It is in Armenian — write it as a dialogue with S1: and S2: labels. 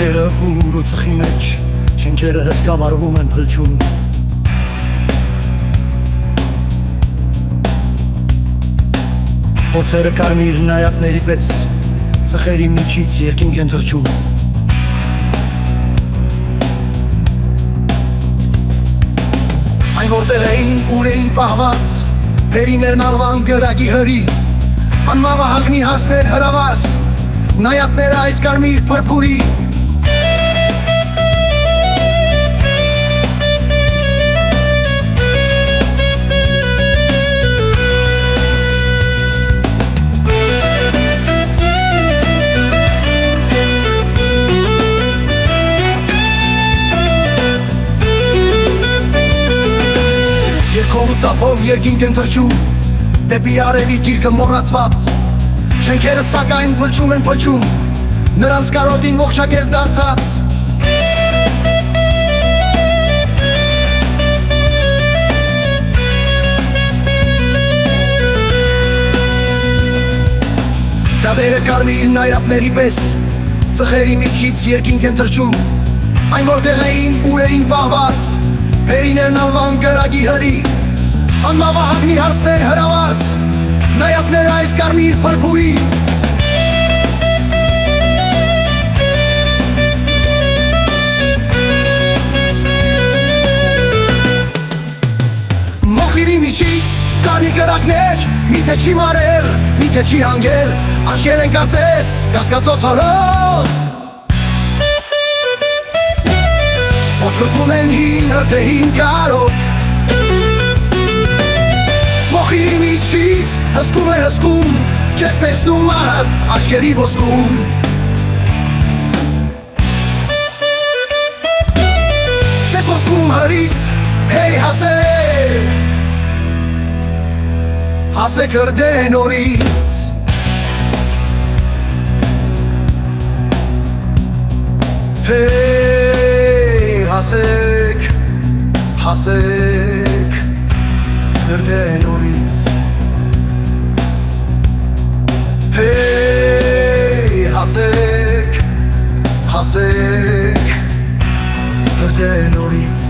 S1: Ոտքերը հուր ու ծխի մեջ, շենքերը հսկավարվում են փլչում։ Ոցերը կարմիր նայակների պես, ծխերի միջից երկինք են թռչում։ Այն որտեղ էին, ուր էին պահված, վերիներն ալվան գրագի հրի, անմավահագնի հասներ հրավաս, նայատները այս կարմիր պրպուրի։ Երկով ու ծափով երկինք են թռչում, դեպի արևի գիրկը մոռացված, շենքերը սակայն փլչում են փլչում, նրանց կարոտին ողջակեզ դարձած։ Դադերը կարմիր նայատների պես, ծխերի միջից երկինք են թռչում, այն որտեղ էին, ուր էին պահված, վերիներն ալվան գրագի հրի, անմավահագնի հասներ հրավաս, նայատները այս կարմիր պրպուրի։ Մոխիրի միջից կարմիր գրակներ, միթե չի մարել, միթե չի հանգել, աչքեր են կացես, կասկածոտ հորոտ։ Ոսկրպում են հին հրդեհին կարոտ, մոխիրի միջից հսկում է հսկում, չես տեսնում ահդ աշկերի ոսկում։ Չես ոսկում հրից, հեյ հասեք, հասեք հրդեն օրից։ Հեյ հասեք, հասեք հրդեն օրից։ Հեյ հասեք, հասեք հրդեն օրից։